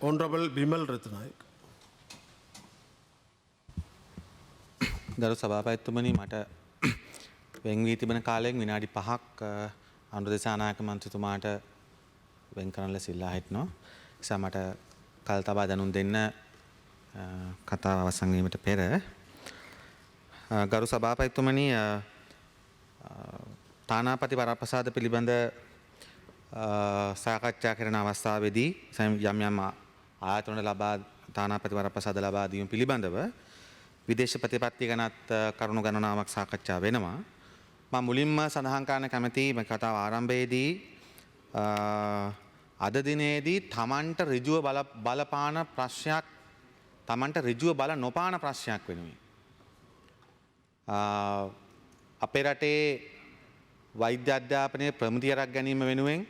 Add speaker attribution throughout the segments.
Speaker 1: Honorable Bimal Ratnaik.
Speaker 2: ගරු සභාපතිතුමනි මට වෙන් වී තිබෙන කාලයෙන් විනාඩි 5ක් අනුර දිසානායක මන්ත්‍රීතුමාට වෙන් කරන්න ලෙස ඉල්ලා හිටනවා. නිසා මට කල් තබා දැනුම් දෙන්න කතාව අවසන් වීමට පෙර ගරු සභාපතිතුමනි තානාපති වරප්‍රසාද පිළිබඳ සාකච්ඡා කරන අවස්ථාවේදී යම් යම් ආයතන ලබා තානාපති වරප්‍රසාද ලබා දීම පිළිබඳව විදේශ ප්‍රතිපත්ති ගැනත් කරුණු ගණනාවක් සාකච්ඡා වෙනවා. මම මුලින්ම සඳහන් කරන්න කැමතියි මේ කතාව ආරම්භයේදී අද දිනේදී තමන්ට ඍජුව බලපාන ප්‍රශ්නයක් තමන්ට ඍජුව බල නොපාන ප්‍රශ්නයක් වෙනුවෙන් අපේ රටේ වෛද්‍ය අධ්‍යාපනයේ ප්‍රමුතියක් ගැනීම වෙනුවෙන්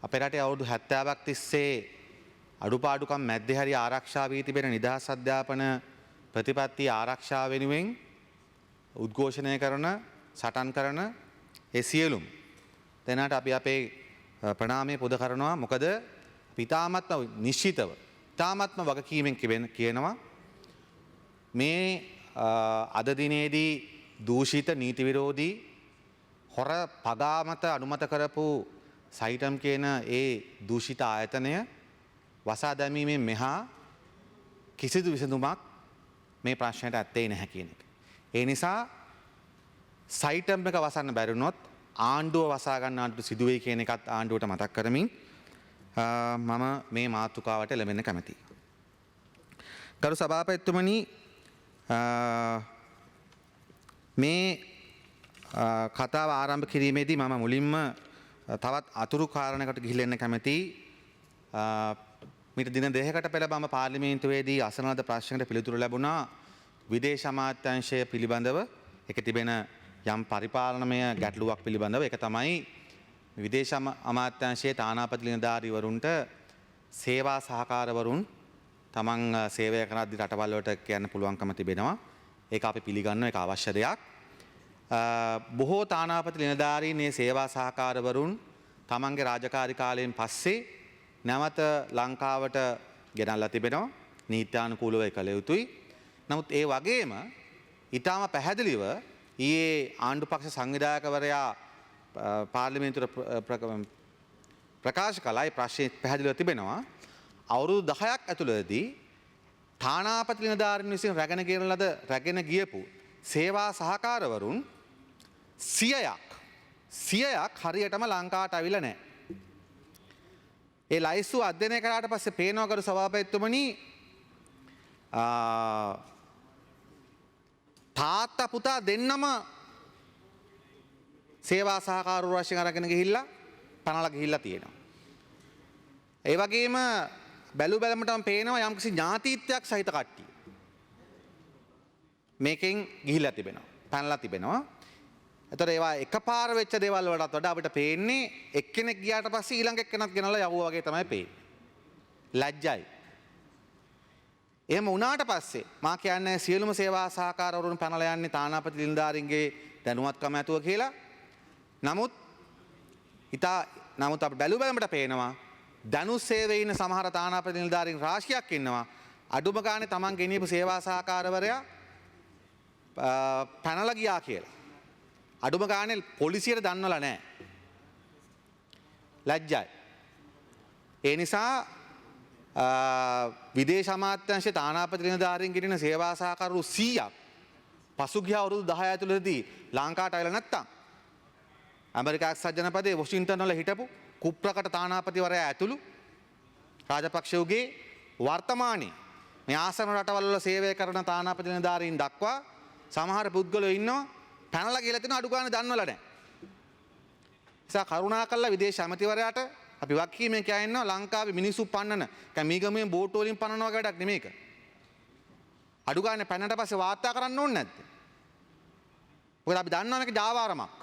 Speaker 2: අපේ රටේ අවුරුදු 70ක් තිස්සේ අඩුපාඩුකම් මැද්දේ හරි ආරක්ෂා වී තිබෙන නිදහස් අධ්‍යාපන ප්‍රතිපත්ති ආරක්ෂා වෙනුවෙන් උද්ඝෝෂණය කරන සටන් කරන ඒ සියලුම දෙනාට අපි අපේ ප්‍රණාමය පුද කරනවා. මොකද පිතාමත්ම නිශ්චිතව ඉතාමත්ම වගකීමෙන් කියනවා මේ අද දිනේදී දූෂිත නීති විරෝධී හොර පගාමත අනුමත කරපු සයිටම් කියන ඒ දූෂිත ආයතනය වසා දැමීමෙන් මෙහා කිසිදු විසඳුමක් මේ ප්‍රශ්නයට ඇත්තේ නැහැ කියන එක. ඒ නිසා සයිටම් එක වසන්න බැරි වුණොත් ආණ්ඩුව වසා ගන්නට සිදු වෙයි කියන එකත් ආණ්ඩුවට මතක් කරමින් මම මේ මාතෘකාවට එළඹෙන්න කැමතියි. ගරු සභාපතිතුමනි මේ කතාව ආරම්භ කිරීමේදී මම මුලින්ම තවත් අතුරු කාරණයකට ගිහිල්ලා එන්න කැමතියි. මීට දින දෙකකට පෙර මම පාර්ලිමේන්තුවේදී අසන ලද ප්‍රශ්නකට පිළිතුරු ලැබුණා විදේශ අමාත්‍යාංශය පිළිබඳව ඒක තිබෙන යම් පරිපාලනමය ගැටලුවක් පිළිබඳව. ඒක තමයි විදේශ අමාත්‍යාංශයේ තානාපති නිලධාරීවරුන්ට සේවා සහකාරවරුන් තමන් සේවය කරද්දී රටවල් වලට කියන්න පුළුවන්කම තිබෙනවා. ඒක අපි පිළිගන්නවා. ඒක අවශ්‍ය දෙයක්. බොහෝ තානාපති නිලධාරීන් මේ සේවා සහකාරවරුන් තමන්ගේ රාජකාරී කාලයෙන් පස්සේ නැවත ලංකාවට ගෙනල්ලා තිබෙනවා. නීත්‍යානුකූලව කළ යුතුයි. නමුත් ඒ වගේම ඊටාම පැහැදිලිව ඊයේ ආණ්ඩු පක්ෂ සංවිධායකවරයා පාර්ලිමේන්තුවට ප්‍රකාශ කළා. ඒ ප්‍රශ්නේ පැහැදිලිව තිබෙනවා. අවුරුදු 10ක් ඇතුළතදී තානාපති නිලධාරීන් විසින් රැගෙන ගියපු සේවා සහකාරවරුන් 100ක් හරියටම ලංකාවට අවිලා නැහැ. ඒ ලයිස්තු අධ්‍යයනය කරාට පස්සේ පේනවා කරු සභාපතිතුමනි තාත්තා පුතා දෙන්නම සේවා සහකාරවරු වශයෙන් අරගෙන ගිහිල්ලා පනලා ගිහිල්ලා තියෙනවා. ඒ වගේම බැලුමටම පේනවා යම්කිසි ඥාතීත්වයක් සහිත කට්ටිය මේකෙන් ගිහිල්ලා තිබෙනවා. පනලා තිබෙනවා. එතකොට ඒවා එකපාර වෙච්ච දේවල් වලටත් වඩා අපිට පේන්නේ එක්කෙනෙක් ගියාට පස්සේ ඊළඟ එක්කෙනත් ගෙනල්ලා යවුවා වගේ තමයි පේන්නේ. ලැජ්ජයි. එහෙම වුණාට පස්සේ මා කියන්නේ සියලුම සේවා සහකාරවරුන් පැනලා යන්නේ තානාපති නිලධාරීන්ගේ දැනුවත්කම ඇතුව කියලා. නමුත් අපිට බැලුමට පේනවා ධනු සේවයේ ඉන්න සමහර තානාපති නිලධාරීන් රාශියක් ඉන්නවා. අඩුම ගානේ Taman ගෙනියපු සේවා සහකාරවරයා පැනලා ගියා කියලා. අඩුම ගානේ පොලිසියට දන්වලා නැහැ. ලැජ්ජයි. ඒ නිසා විදේශ අමාත්‍යාංශයේ තානාපති නිලධාරීන් ගෙනින සේවා සහකාරවරු 100ක් පසුගිය අවුරුදු 10 ඇතුළතදී ලංකාවට ආවිලා නැත්තම් ඇමරිකා එක්සත් ජනපදයේ වොෂින්ටන් වල හිටපු කුප්‍රකට තානාපතිවරයා ඇතුළු රාජපක්ෂවගේ වර්තමානයේ මේ ආසන රටවල් වල සේවය කරන තානාපති නිලධාරීන් දක්වා සමහර පුද්ගලයෝ ඉන්නවා පැනලා කියලා තියෙන අඩු ගන්න දන්නවල නැහැ. නිසා කරුණාකරලා විදේශ ඇමතිවරයාට අපි වක්කීමෙන් කියනවා ලංකාවේ මිනිස්සු පන්නන කැමීගමෙන් බෝට් වලින් පන්නනවා වගේ වැඩක් නෙමේක. අඩු ගන්න පැනනට පස්සේ වාර්තා කරන්න ඕනේ නැද්ද? මොකද අපි දන්නවා මේක ජාවාරමක්.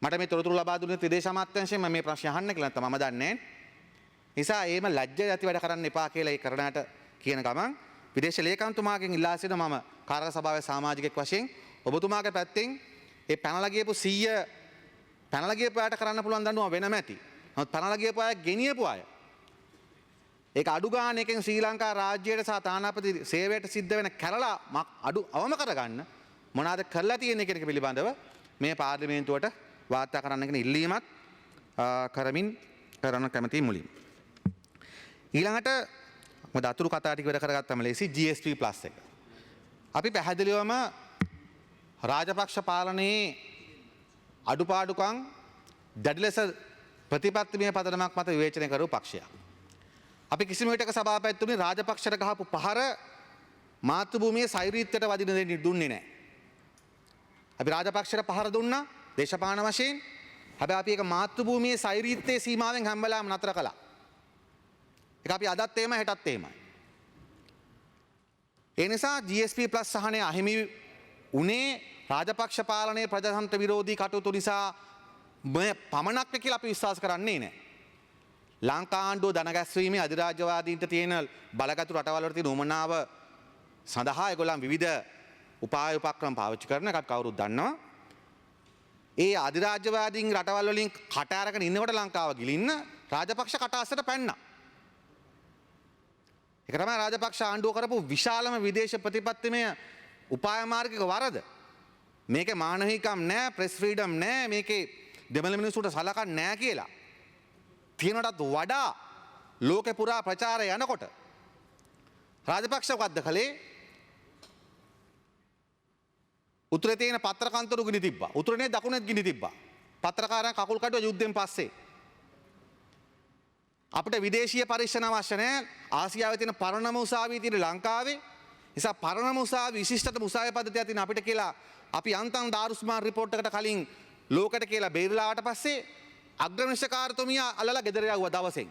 Speaker 2: මට මේ තොරතුරු ලබා දුන්නේ විදේශ අමාත්‍යාංශයෙන් මම මේ ප්‍රශ්න අහන්න කියලා නැත්නම් මම දන්නේ නැහැ. නිසා ඒම ලැජ්ජ ඇති වැඩ කරන්න එපා කියලා ඒ කරණාට කියන ගමන් විදේශ ලේකම්තුමාගෙන් ඉල්ලා සිටිනවා මම කාර්ය සභාවේ සමාජිකෙක් වශයෙන් ඔබතුමාගේ පැත්තෙන් ඒ පැනලා ගියපු 100 පැනලා ගියපු අයට කරන්න පුළුවන් දඬුවම වෙනම ඇති. නමුත් පැනලා ගියපු අය ගෙනියපු අය ඒක අඩු ගානකින් ශ්‍රී ලංකා රාජ්‍යයට සහ තානාපති සේවයට සිද්ධ වෙන කැරලා අඩු අවම කරගන්න මොනවාද කරලා තියෙන්නේ කියන එක පිළිබඳව මේ පාර්ලිමේන්තුවට වාර්තා කරන්න කියන ඉල්ලීමත් කරමින් කරන කැමැති මුලින්. ඊළඟට මොකද අතුරු කතා ටික වැඩ කරගත්තම ලේසි GSP+ එක. අපි පැහැදිලිවම රාජපක්ෂ පාලනයේ අඩුපාඩුකම් දැඩි ලෙස ප්‍රතිපත්තිමය පදනමක් මත විවේචනය කරු පක්ෂයක්. අපි කිසිම විටක සභාපතිතුමනි රාජපක්ෂට ගහපු පහර මාතෘභූමියේ සෛරීත්වයට වදින දෙන්න දුන්නේ නැහැ. අපි රාජපක්ෂට පහර දුන්නා දේශපාලන වශයෙන්. හැබැයි අපි ඒක මාතෘභූමියේ සෛරීත්වයේ සීමාවෙන් හැම වෙලාවෙම නතර කළා. ඒක අපි අදත් එහෙම හෙටත් එහෙමයි. ඒ නිසා GSP+ සහනය අහිමි උනේ රාජපක්ෂ පාලනයේ ප්‍රජාතන්ත්‍ර විරෝධී කටයුතු නිසා පමණක් කියලා අපි විශ්වාස කරන්නේ නැහැ. ලංකා ආණ්ඩුව දනගැස්වීමේ අධිරාජ්‍යවාදීන්ට තියෙන බලගතු රටවල් වල තියෙන උමනාව සඳහා ඒගොල්ලන් විවිධ උපාය උපක්‍රම පාවිච්චි කරන එකත් කවුරුත් දන්නවා. ඒ අධිරාජ්‍යවාදීන් රටවල් වලින් කට අරගෙන ඉන්නකොට ලංකාව ගිලින්න රාජපක්ෂ කට අස්සට පැන්නා. ඒක තමයි රාජපක්ෂ ආණ්ඩුව කරපු විශාලම විදේශ ප්‍රතිපත්තිමය උපාය මාර්ගික වරද. මේකේ මානවිකම් නැහැ, ප්‍රෙස් ෆ්‍රීඩම් නැහැ, මේකේ දෙමළ මිනිස්සුන්ට සලකන්නේ නැහැ කියලා. තියෙනටත් වඩා ලෝකෙ පුරා ප්‍රචාරය යනකොට රාජපක්ෂ මොකද්ද කළේ? උතුරේ තියෙන පත්‍ර කන්තරු ගිනි තිබ්බා. උතුරේ දකුණෙත් ගිනි තිබ්බා. පත්‍රකාරයන් කකුල් කඩුවා යුද්ධෙන් පස්සේ. අපිට විදේශීය පරීක්ෂණ අවශ්‍ය නැහැ. ආසියාවේ තියෙන පරණම උසාවිය තියෙන ලංකාවේ. නිසා පරණම උසාවිය විශිෂ්ටතම උසාවිය පද්ධතියක් තියෙන අපිට කියලා අපි අන්තම් දාරුස්මාන් රිපෝට් එකට කලින් ලෝකෙට කියලා බේරලාවට පස්සේ අග්‍රවිනිශ්චකාරතුමිය අල්ලලා ගෙදර යවුවා දවසෙන්.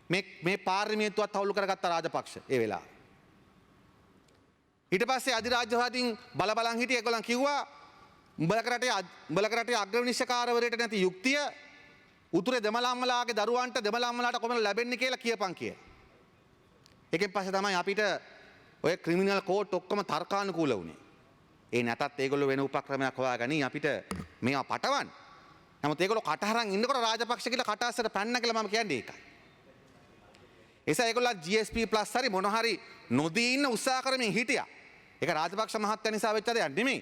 Speaker 2: මේ පාර්ලිමේන්තුවත් තවුලු කරගත්ත රාජපක්ෂ ඒ වෙලාවේ. ඊට පස්සේ අධිරාජ්‍යවාදීන් බලන් හිටිය ඒගොල්ලන් කිව්වා උඹලක රටේ අග්‍රවිනිශ්චකාරවරයට නැති යුක්තිය උතුරේ දෙමළ අම්මලාගේ දරුවන්ට දෙමළ අම්මලාට කොහොමද ලැබෙන්නේ කියලා කියපන් කියලා. ඒකෙන් පස්සේ තමයි අපිට ඔය ක්‍රිමිනල් කෝට් ඔක්කොම තර්කානුකූල වුණේ. ඒ නැතත් ඒගොල්ලෝ වෙන උපක්‍රමයක් හොයාගනි අපිට මේවා පටවන්න. නමුත් ඒගොල්ලෝ කටහරන් ඉන්නකොට රාජපක්ෂ කියලා කට අස්සට පැන්න කියලා මම කියන්නේ ඒකයි. එසා ඒගොල්ලෝ GSP+ හරි මොන හරි නොදී ඉන්න උත්සාහ කරමින් හිටියා. ඒක රාජපක්ෂ මහත්තයා නිසා වෙච්ච දෙයක් නෙමෙයි.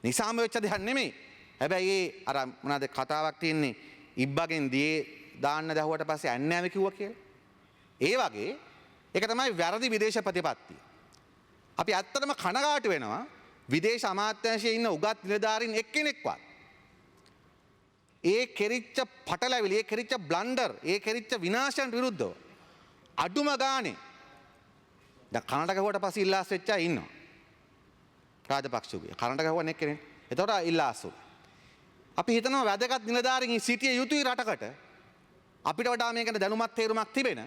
Speaker 2: නිසාම වෙච්ච දෙයක් නෙමෙයි. හැබැයි ඒ අර මොනවාද කතාවක් තියෙන්නේ ඉබ්බගෙන් දියේ දාන්න දැහුවට පස්සේ යන්නේ නැව කිව්වා කියලා. ඒ වගේ ඒක තමයි වැරදි විදේශ ප්‍රතිපත්තිය. අපි ඇත්තටම කනගාටු වෙනවා විදේශ අමාත්‍යාංශයේ ඉන්න උගත් නිලධාරීන් එක්කෙනෙක්වත් ඒ කෙරිච්ච පටලැවිලි, ඒ කෙරිච්ච බ්ලන්ඩර්, ඒ කෙරිච්ච විනාශයන් විරුද්ධව අඩුම ගානේ දැන් කනට ගහුවට පස්සේ ඉල්ලාස් වෙච්ච අය ඉන්නවා. රාජපක්ෂගේ කනට ගහුවා එක්කෙනෙක්. එතකොට ඉල්ලාසු. අපි හිතනවා වැදගත් නිලධාරීන් සිටිය යුතුයි රටකට. අපිට වඩා මේකට දැනුමත් තේරුමක් තිබෙන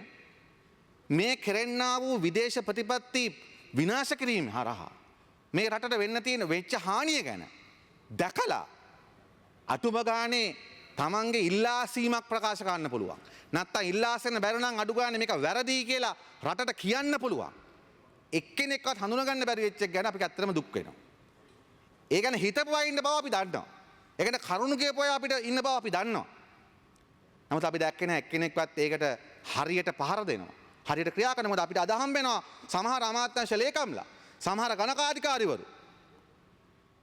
Speaker 2: මේ කෙරෙන්නා වූ විදේශ ප්‍රතිපත්ති විනාශ කිරීම හරහා මේ රටට වෙන්න තියෙන වෙච්ච හානිය ගැන දැකලා අටුම ගානේ තමන්ගේ ඉල්ලාසීමක් ප්‍රකාශ කරන්න පුළුවන්. නැත්තම් ඉල්ලාසෙන්න බැරි නම් අඩු ගානේ මේක වැරදි කියලා රටට කියන්න පුළුවන්. එක්කෙනෙක්වත් හඳුනගන්න බැරි වෙච්ච එක ගැන අපි ඇත්තටම දුක් වෙනවා. ඒ ගැන හිතපු අය ඉන්න බව අපි දන්නවා. ඒ ගැන කරුණු කියපු අය අපිට ඉන්න බව අපි දන්නවා. නමුත් අපි දැක්කේ නැහැ එක්කෙනෙක්වත් ඒකට හරියට පහර දෙනවා. හරියට ක්‍රියා කරන මොකද අපිට අදහම් වෙනවා සමහර අමාත්‍යාංශ ලේකම්ලා සමහර ගණකාධිකාරිවරු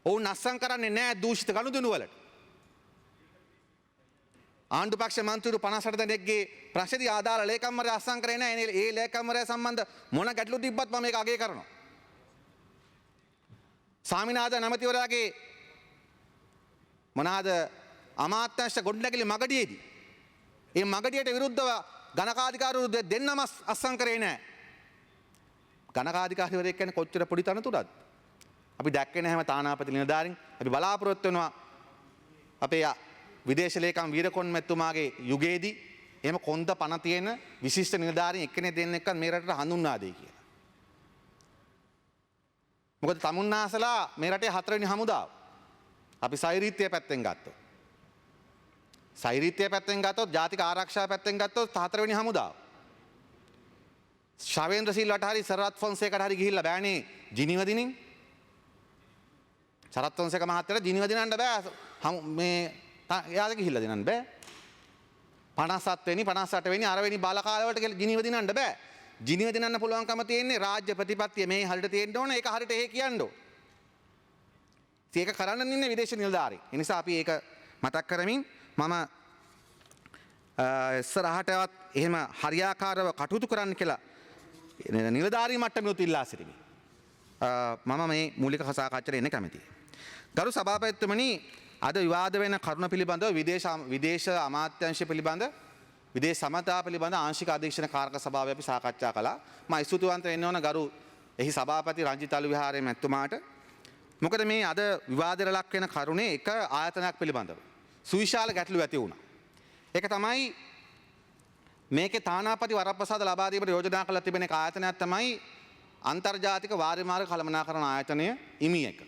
Speaker 2: ඔවුන් අස්සම් කරන්නේ නැහැ දූෂිත ගනුදෙනු වලට. ආණ්ඩු පක්ෂ මන්ත්‍රීවරු 58 දෙනෙක්ගේ ප්‍රශ්නදී ආදාළ ලේකම්වරයා අස්සම් කරේ නැහැ. ඒ ලේකම්වරයා සම්බන්ධ මොන ගැටලු තිබ්බත් මම මේක අගය කරනවා. සාමිනාද නැමැතිවරයාගේ මොනවාද අමාත්‍යාංශ ගොඩනැගිලි මගඩියේදී ඒ මගඩියට විරුද්ධව ගණකාධිකාරිවරු දෙන්නම අස්සම් කරේ නැහැ. ගණකාධිකාරිවරයෙක් කියන්නේ කොච්චර පොඩි තනතුරක්ද? අපි දැක්කේ නැහැ හැම තානාපති නිලධාරීන්. අපි බලාපොරොත්තු වෙනවා අපේ විදේශ ලේකම් වීරකොන් මැතිතුමාගේ යුගයේදී එහෙම කොන්ද පණ තියෙන විශිෂ්ට නිලධාරීන් එක්කෙනෙක් දෙන්නෙක්වත් මේ රටට හඳුන්වා දෙයි කියලා. මොකද තමුන්නාසලා මේ රටේ හතරවෙනි හමුදාව. අපි සෛරීත්‍ය පැත්තෙන් ගත්තොත්. සෛරීත්‍ය පැත්තෙන් ගත්තොත් ජාතික ආරක්ෂාව පැත්තෙන් ගත්තොත් හතරවෙනි හමුදාව. ශවේන්ද්‍ර සිල්වට හරි සරත් ෆොන්සේකට හරි ගිහිල්ලා බෑනේ ජිනීව දිනින්. සරත් ෆොන්සේක මහත්තයාට ජිනීව දිනන්න බෑ. මේ එයාට ගිහිල්ලා දිනන්න බෑ. 57 වෙනි 58 වෙනි අරවෙනි බාලකාලවලට ගිනිව දිනන්න බෑ. ගිනිව දිනන්න පුළුවන්කම තියෙන්නේ රාජ්‍ය ප්‍රතිපත්තිය මේ හරියට තියෙන්න ඕන. ඒක හරියට එහෙ කියන්න ඕන. ඒක කරන්න ඉන්නේ විදේශ නිලධාරී. ඒ නිසා අපි ඒක මතක් කරමින් මම ඉස්සරහටවත් එහෙම හරියාකාරව කටයුතු කරන්න කියලා නිලධාරී මට්ටමෙත් ඉල්ලා සිටිමි. මම මේ මූලික සාකච්ඡාවට එන්න කැමතියි. ගරු සභාපතිතුමනි, අද විවාද වෙන කරුණ පිළිබඳව විදේශ අමාත්‍යාංශය පිළිබඳ විදේශ සමතා පිළිබඳ ආංශික අධීක්ෂණ කාරක සභාවේ අපි සාකච්ඡා කළා. මම ස්තුතිවන්ත වෙන්න ඕන ගරු එහි සභාපති රංජිත් අලු විහාරයේ මැතිතුමාට. මොකද මේ අද විවාදයට ලක් වෙන කරුණේ එක ආයතනයක් පිළිබඳව සුවිශාල ගැටලු ඇති වුණා. ඒක තමයි මේකේ තානාපති වරප්‍රසාද ලබා දීමට යෝජනා කරලා තිබෙන එක ආයතනයක් තමයි අන්තර්ජාතික වාරි මාර්ග කළමනාකරණ ආයතනය IMI එක.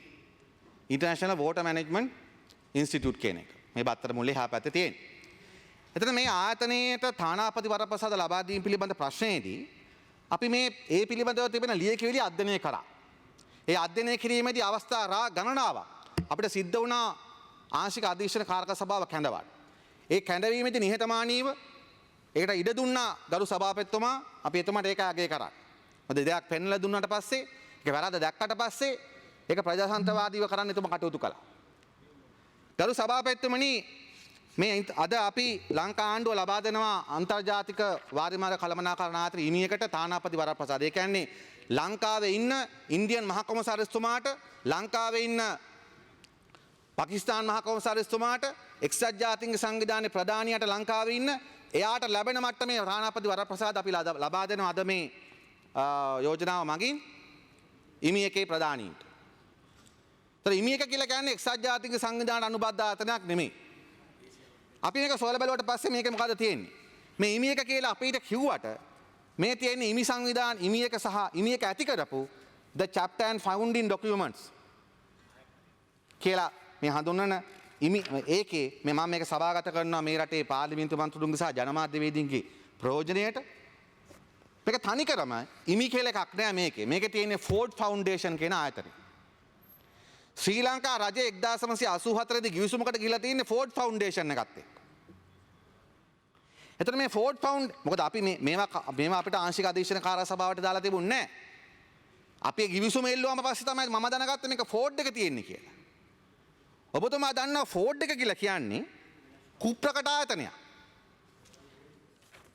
Speaker 2: ඉන්ටර්නැෂනල් වෝටර් මැනේජ්මන්ට් ඉන්ස්ටිටියුට් කියන එක. මේ බත්තර මුල්ලේ හා පැත්තේ තියෙන. එතන මේ ආයතනයේට තානාපති වරප්‍රසාද ලබා දීම පිළිබඳ ප්‍රශ්නයේදී අපි මේ ඒ පිළිබඳව තිබෙන ලියකියවිලි අධ්‍යයනය කරා. ඒ අධ්‍යයනය කිරීමේදී අවස්ථා ගණනාවක් අපිට සිද්ධ වුණා ආංශික අධීක්ෂණ කාරක සභාව කැඳවන්න. ඒ කැඳවීමේදී නිහතමානීව ඒකට ඉඩ දුන්නා ගරු සභාපතිතුමා. අපි එතුමාට ඒක අගය කරා. මොකද දෙයක් පෙන්වලා දුන්නාට පස්සේ ඒක වැරද්ද දැක්කට පස්සේ ඒක ප්‍රජාතන්ත්‍රවාදීව කරන්න එතුමා කටයුතු කළා. ගරු සභාපතිතුමනි, මේ අද අපි ලංකා ආණ්ඩුව ලබා දෙනවා අන්තර්ජාතික වාරි මාර්ග කළමනාකරණ ආයතන IMI එකට තානාපති වරප්‍රසාද. ඒ කියන්නේ ලංකාවේ ඉන්න ඉන්දියන් මහ කොමසාරිස්තුමාට, ලංකාවේ ඉන්න පාකිස්තාන් මහ කොමසාරිස්තුමාට, එක්සත් ජාතීන්ගේ සංවිධානයේ ප්‍රධානියට ලංකාවේ ඉන්න එයාට ලැබෙන මට්ටමේ තානාපති වරප්‍රසාද අපි ලබා දෙනවා අද මේ යෝජනාව මගින් IMI එකේ ප්‍රධානීන්ට. ඒතර IMI එක කියලා කියන්නේ එක්සත් ජාතීන්ගේ සංවිධානයට අනුබද්ධ ආයතනයක් නෙමෙයි. අපි මේක සොයලා බලුවට පස්සේ මේකේ මොකද තියෙන්නේ? මේ IMI එක කියලා අපිට කිව්වට මේ තියෙන්නේ IMI සංවිධාන IMI එක සහ IMI එක ඇති කරපු the chapter and founding documents කියලා මේ හඳුන්වන IMI ඒකේ මේ මම මේක සභාගත කරනවා මේ රටේ පාර්ලිමේන්තු මන්ත්‍රීතුන්ගේ සහ ජනමාධ්‍යවේදීන්ගේ ප්‍රයෝජනයට. මේක තනිකරම IMI කියලා එකක් නෑ මේකේ. මේකේ තියෙන්නේ Ford Foundation කියන ආයතනය. ශ්‍රී ලංකා රජය 1984 දී ගිවිසුමකට ගිහිලා තියෙන්නේ Ford Foundation එකත් එක්ක. එතන මේ Ford Found මොකද අපි මේවා අපිට ආංශික අධීක්ෂණ කාර්ය සභාවට දාලා තිබුණේ නැහැ. අපි ගිවිසුම එල්ලුවාම පස්සේ තමයි මම දැනගත්තේ මේක Ford එක තියෙන්නේ කියලා. ඔබතුමා දන්නවා Ford එක කියලා කියන්නේ කුප්‍රකට ආයතනයක්.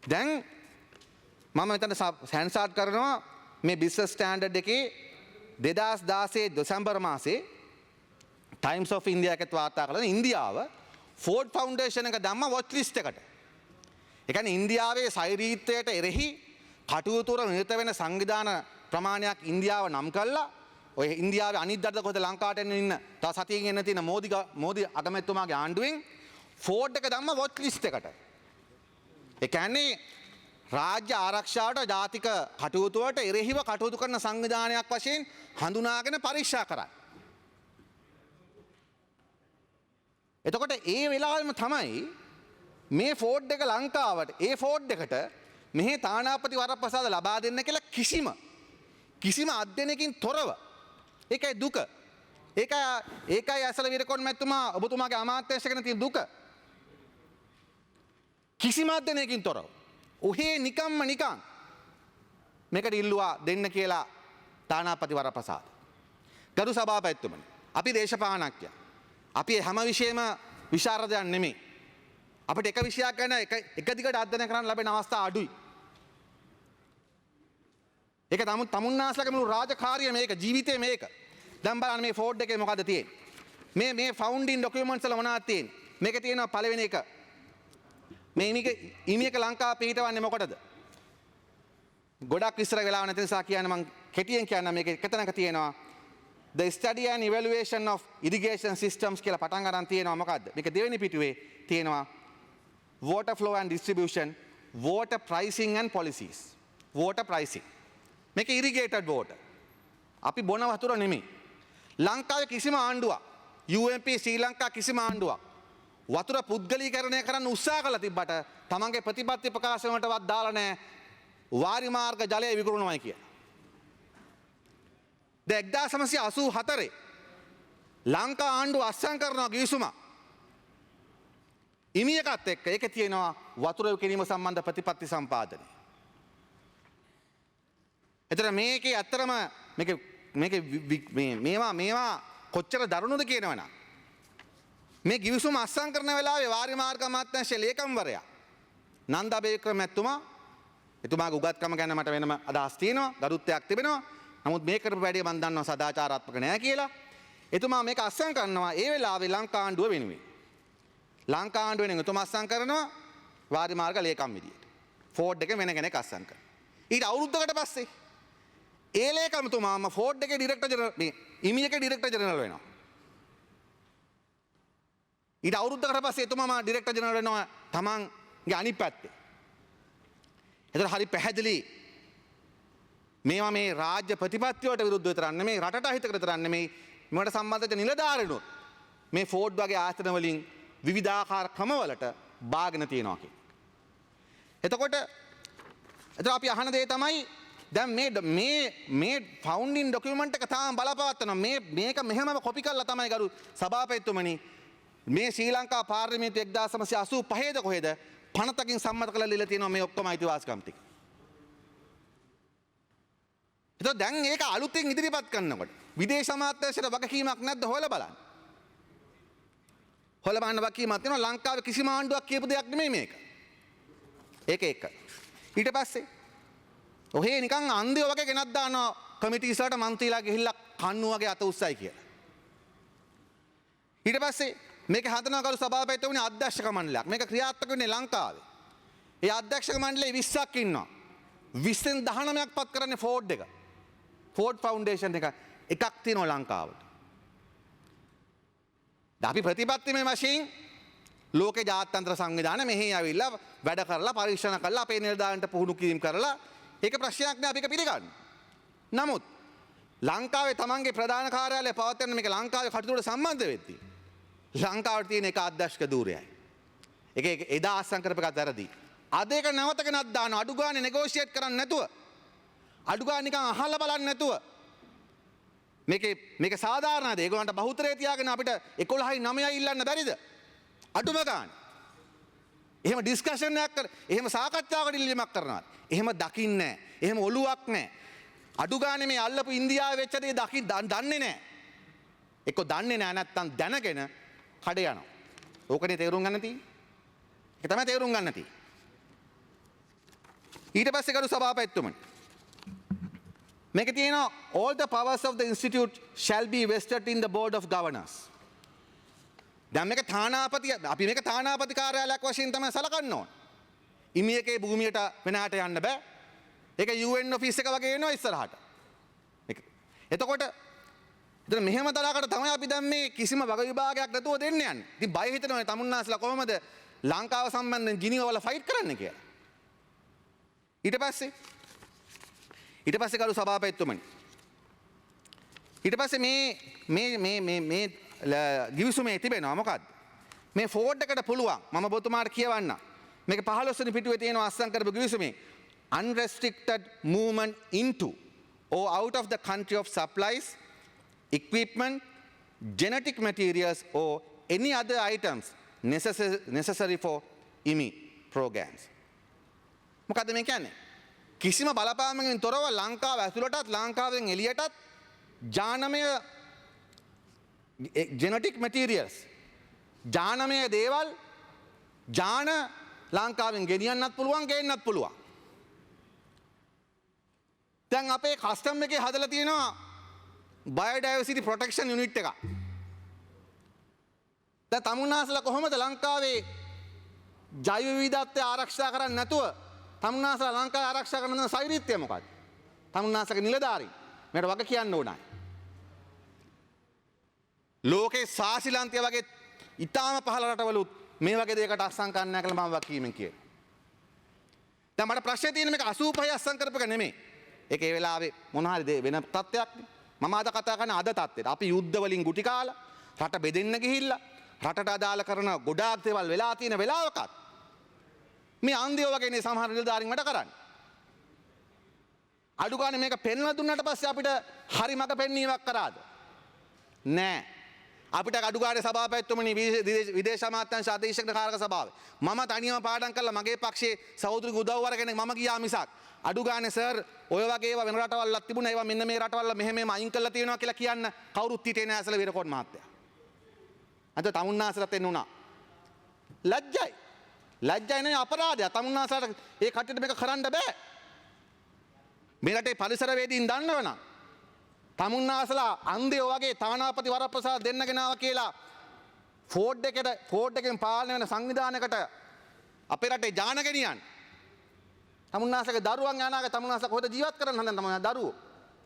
Speaker 2: දැන් මම මෙතන සැන්සාට් කරනවා මේ බිස්නස් ස්ටෑන්ඩඩ් එකේ 2016 දෙසැම්බර් මාසේ ටයිම්ස් ඔෆ් ඉන්දියා එකත් වාර්තා කළා ඉන්දියාව Ford Foundation එක දැම්ම වොච් ලිස්ට් එකට. ඒ කියන්නේ ඉන්දියාවේ සෛරීත්වයට එරෙහි කටයුතු වල නිරත වෙන සංවිධාන ප්‍රමාණයක් ඉන්දියාව නම් කළා. ඔය ඉන්දියාවේ අනිත් දඩ කොහෙද ලංකාවට ඉන්න තව සතියකින් එන්න තියෙන මෝදි අගමැතිතුමාගේ ආණ්ඩුවෙන් Ford එක දැම්ම වොච් ලිස්ට් එකට. ඒ කියන්නේ රාජ්‍ය ආරක්ෂාවට ජාතික කටයුතු වලට එරෙහිව කටයුතු කරන සංවිධානයක් වශයෙන් හඳුනාගෙන පරීක්ෂා කරා. එතකොට ඒ වෙලාවෙම තමයි මේ Ford එක ලංකාවට Ford එකට මෙහි තානාපති වරප්‍රසාද ලබා දෙන්න කියලා කිසිම අධ්‍යයනයකින් තොරව. ඒකයි දුක. ඒකයි ඇසල විරකොන් මැතිතුමා ඔබතුමාගේ අමාත්‍යාංශ ගැන තියෙන දුක. කිසිම අධ්‍යයනයකින් තොරව. ඔහේ නිකන් මේකට ඉල්ලුවා දෙන්න කියලා තානාපති වරප්‍රසාද. ගරු සභාපතිතුමනි, අපි දේශපාලනඥයෝ. අපි හැම විෂයෙම විශාරදයක් නෙමෙයි. අපිට එක විෂයක් ගැන එක දිගට අධ්‍යයනය කරන්න ලැබෙන අවස්ථා අඩුයි. ඒක තමුන්නාස්ලගේ මුළු රාජකාරිය මේක, ජීවිතේ මේක. දැන් බලන්න මේ Ford එකේ මොකද තියෙන්නේ? මේ ෆවුන්ඩින් ඩොකියුමන්ට්ස් වල මොනවද තියෙන්නේ? මේකේ තියෙනවා පළවෙනි එක. මේ IMI එක ලංකාව පිටවන්නේ මොකටද? ගොඩක් විස්තර වෙලාව නැති නිසා කියන්න මම කෙටියෙන් කියන්න මේක එකතැනක තියෙනවා the study and evaluation of irrigation systems කියලා පටන් ගන්න තියෙනවා. මොකද්ද? මේක දෙවෙනි පිටුවේ තියෙනවා water flow and distribution, water pricing and policies. water pricing. මේක irrigated water. අපි බොන වතුර නෙමෙයි. ලංකාවේ කිසිම ආණ්ඩුවක් UMP ශ්‍රී ලංකා කිසිම ආණ්ඩුවක් වතුර පුද්ගලීකරණය කරන්න උත්සාහ කළා තිබ්බට තමන්ගේ ප්‍රතිපත්ති ප්‍රකාශන වලටවත් දාලා නැහැ වාරි මාර්ග ජලය විකුණනවායි කියලා. 1984 ලංකා ආණ්ඩුව අත්සන් කරනවා ගිවිසුමක්. ඉමියකත් එක්ක ඒකේ තියෙනවා වතුර කිරීම සම්බන්ධ ප්‍රතිපත්ති සම්පාදනය. එතන මේකේ ඇත්තරම මේවා කොච්චර දරුණුද කියනවනම් මේ ගිවිසුම අත්සන් කරන වෙලාවේ වාරි මාර්ග අමාත්‍යාංශයේ ලේකම්වරයා නන්දා බේක්‍රම මැතිතුමා එතුමාගේ උගත්කම ගැන මට වෙනම අදහස් තියෙනවා ගරුත්වයක් තිබෙනවා. නමුත් මේ කරපු වැඩේ මම දන්නවා සදාචාරාත්මක නෑ කියලා. එතුමා මේක අත්සන් කරනවා ඒ වෙලාවේ ලංකා ආණ්ඩුව වෙනුවෙන්. ලංකා ආණ්ඩුව වෙනුවෙන් එතුමා අත්සන් කරනවා වාරි මාර්ග ලේකම් විදියට. ෆෝඩ් එක වෙන කෙනෙක් අත්සන් කරනවා. ඊට අවුරුද්දකට පස්සේ ඒ ලේකම්තුමාම ෆෝඩ් එකේ ඩිරෙක්ටර් ජනරල් මේ ඉමි එකේ ඩිරෙක්ටර් ජනරල් වෙනවා. ඊට අවුරුද්දකට පස්සේ එතුමාම ඩිරෙක්ටර් ජනරල් වෙනවා තමන්ගේ අනිත් පැත්තේ. එතකොට හරි පැහැදිලි මේවා මේ රාජ්‍ය ප්‍රතිපත්තියට විරුද්ධව විතරක් නෙමෙයි රටට අහිත කර විතරක් නෙමෙයි මේවට සම්බන්ධ වෙච්ච නිලධාරීනුත් මේ ෆෝඩ් වගේ ආයතන වලින් විවිධාකාර ක්‍රමවලට බාගෙන තියෙනවා කියන. එතකොට අපි අහන දේ තමයි දැන් මේ ෆවුන්ඩින් ඩොකියුමන්ට් එක තාම බලපවත්වනවා මේක මෙහෙමම කොපි කරලා තමයි ගරු සභාපතිතුමනි මේ ශ්‍රී ලංකා පාර්ලිමේන්තුව 1985 කොහෙද පනතකින් සම්මත කරලා දීලා තියෙනවා මේ ඔක්කොම අයිතිවාසිකම් ටික. එතකොට දැන් ඒක අලුතෙන් ඉදිරිපත් කරනකොට විදේශ අමාත්‍යාංශයට වගකීමක් නැද්ද හොයලා බලන්න. හොයලා බලන්න වගකීමක් තියෙනවා ලංකාවේ කිසිම ආණ්ඩුවක් කියපු දෙයක් නෙමෙයි මේක. ඒක. ඊට පස්සේ ඔහේ නිකන් අන්ධයෝ වගේ ගෙනත් දානවා කමිටීස් වලට මන්ත්‍රීලා ගිහිල්ලා කන්නු වගේ අත උස්සයි කියලා. ඊට පස්සේ මේක හදනවා කරු සභාපතිතුමනි අධ්‍යක්ෂක මණ්ඩලයක්. මේක ක්‍රියාත්මක වෙන්නේ ලංකාවේ. ඒ අධ්‍යක්ෂක මණ්ඩලයේ 20ක් ඉන්නවා. 20න් 19ක් පත් කරන්නේ ෆෝඩ් එක. ෆෝඩ් ෆවුන්ඩේෂන් එකක් තියෙනවා ලංකාවට. අපි ප්‍රතිපත්තිමය වශයෙන් ලෝක ජාත්‍යන්තර සංවිධාන මෙහි ඇවිල්ලා වැඩ කරලා පරීක්ෂණ කරලා අපේ නිලධාරීන්ට පුහුණු කිරීම කරලා ඒක ප්‍රශ්නයක් නෑ අපි ඒක පිළිගන්න. නමුත් ලංකාවේ තමන්ගේ ප්‍රධාන කාර්යාලය පවත්වන මේක ලංකාවේ කටයුතුවලට සම්බන්ධ වෙද්දී ලංකාවට තියෙන එක අධ්‍යක්ෂක ධූරයයි. ඒක එදා අත්සන් කරපු එකත් වැරදි. අද ඒක නැවත ගෙනත් දානවා අඩු ගානේ නෙගෝෂියේට් කරන්න නැතුව. අඩු ගානේ නිකන් අහලා බලන්න නැතුව. මේක සාධාරණද? ඒගොල්ලන්ට බහුතරය තියාගෙන අපිට 11යි 9යි ඉල්ලන්න බැරිද? අඩුම ගානේ. එහෙම ඩිස්කෂන් එකක් කර එහෙම සාකච්ඡාවකට ඉල්ලීමක් කරනවා. එහෙම දකින්නේ නැහැ. එහෙම ඔලුවක් නැහැ. අඩු ගානේ මේ අල්ලපු ඉන්දියාවේ වෙච්ච දේ දන්නේ නැහැ. එක්ක දන්නේ නැහැ නැත්තම් දැනගෙන කඩ යනවා. ඕකනේ තේරුම් ගන්න තියෙන්නේ. ඒක තමයි තේරුම් ගන්න තියෙන්නේ. ඊට පස්සේ කරු සභාපතිතුමනි මේක තියෙනවා all the powers of the institute shall be vested in the board of governors. දැන් මේක තානාපති අපි මේක තානාපති කාර්යාලයක් වශයෙන් තමයි සලකන්න ඕන. ඉමියකේ භූමියට වෙනහට යන්න බෑ. ඒක UN ඔෆිස් එක වගේ එනවා ඉස්සරහට. එතකොට එතන මෙහෙම තරකට තමයි අපි දැන් මේ කිසිම වග විභාගයක් නැතුව දෙන්න යන්නේ. ඉතින් බය හිතෙනවා තමුන්නාස්ලා කොහොමද ලංකාව සම්බන්ධයෙන් ජිනීව වල ෆයිට් කරන්න කියලා. ඊට පස්සේ කරු සභාපතිතුමනි ඊට පස්සේ මේ ගිවිසුමේ තිබෙනවා මොකද්ද? මේ ෆෝඩ් එකට පුළුවන් මම ඔබතුමාට කියවන්න. මේක 15 වෙනි පිටුවේ තියෙනවා අස්සම් කරපු ගිවිසුමේ unrestricted movement into or out of the country of supplies, equipment, genetic materials or any other items necessary for IMI programs. මොකද්ද මේ කියන්නේ? කිසිම බලපෑමකින් තොරව ලංකාව ඇතුළටත් ලංකාවෙන් එළියටත් ජානමය ජෙනටික් මැටීරියල්ස් ජානමය දේවල් ජාන ලංකාවෙන් ගෙනියන්නත් පුළුවන් ගේන්නත් පුළුවන්. දැන් අපේ කස්ටම් එකේ හදලා තියෙනවා බයෝඩයිවර්සිටි ප්‍රොටෙක්ෂන් යුනිට් එකක්. දැන් තමුන්නාසලා කොහොමද ලංකාවේ ජෛව විවිධත්වය ආරක්ෂා කරන්නේ නැතුව තමුන්නාසලා ලංකාවේ ආරක්ෂා කරන සෛරීත්වය මොකක්ද? තමුන්නාසගේ නිලධාරීන් මේකට වග කියන්න ඕනයි. ලෝකේ සාසිලන්තය වගේ ඉතාම පහළ රටවලුත් මේ වගේ දෙයකට අස්සම් කරන්න නැහැ කියලා මම වකීමෙන් කියනවා. දැන් මට ප්‍රශ්නේ තියෙන්නේ මේක 85 අස්සම් කරපු එක නෙමෙයි. ඒක ඒ වෙලාවේ මොන හරි වෙන තත්ත්වයක් නේ. මම අද කතා කරන අද තත්ත්වෙට. අපි යුද්ධ වලින් ගුටි කාලා රට බෙදෙන්න ගිහිල්ලා රටට අදාළ කරන ගොඩාක් දේවල් වෙලා තියෙන වෙලාවකත් මේ අන්ධයෝ වගේනේ සමහර නිලධාරීන් වැඩ කරන්නේ. අඩු ගානේ මේක පෙන්ලා දුන්නාට පස්සේ අපිට හරි මග පෙන්වීමක් කරාද? නෑ. අපිට අඩුගානේ සභාපතිතුමනි විදේශ අමාත්‍යාංශ අධීක්ෂක කාරක සභාවේ මම තනියම පාඩම් කළා මගේ පක්ෂයේ සහෝදරයෙකු උදව් අරගෙන මම ගියා මිසක් අඩුගානේ සර් ඔය වගේ ඒවා වෙන රටවල්ලක් තිබුණා ඒවා මෙන්න මේ රටවල් මෙහෙම අයින් කරලා තියෙනවා කියලා කියන්න කවුරුත් හිතේ නෑ ඇසල විරකෝඩ් මහත්තයා. අද තමුන්නාසලත් එන්න උනා. ලැජ්ජයි. ලැජ්ජයි නේ අපරාධයක්. තමුන්නාසලට ඒ කට්ටියට මේක කරන්න බෑ. මේ රටේ පරිසරවේදීන් දන්නවනම් තමුන්නාසලා අන්දයෝ වගේ තානාපති වරප්‍රසාද දෙන්න ගෙනාව කියලා ෆෝඩ් එකෙන් පාලනය වෙන සංවිධානයකට අපේ රටේ ජාන ගෙනියන්න. තමුන්නාසලගේ දරුවන් අනාගත තමුන්නාසල කොහෙද ජීවත් කරන්න හදන තමයි දරුවෝ.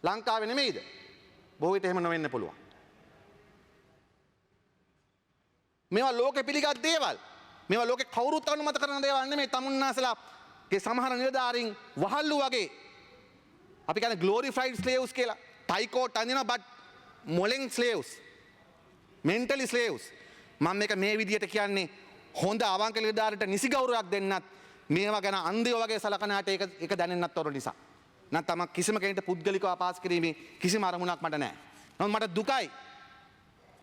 Speaker 2: ලංකාවේ නෙමෙයිද? බොහෝ විට එහෙම නොවෙන්න පුළුවන්. මේවා ලෝකෙ පිළිගත් දේවල්. මේවා ලෝකෙ කවුරුත් අනුමත කරන දේවල් නෙමෙයි. තමුන්නාසලාගේ සමහර නිලධාරීන් වහල්ලු වගේ අපි කියන්නේ glorified slaves කියලා. ටයිකෝට් අඳිනවා but මොලෙන් slaves. mentally slaves. මම මේක මේ විදියට කියන්නේ හොඳ අවංක නිලධාරීන්ට නිසි ගෞරවයක් දෙන්නත් මේවා ගැන අන්ධයෝ වගේ සලකන හැට ඒක දැනෙන්නත් තොර නිසා. නැත්නම් කිසිම කෙනෙක්ට පුද්ගලිකව අපහාස කිරීමේ කිසිම අරමුණක් මට නැහැ. නමුත් මට දුකයි.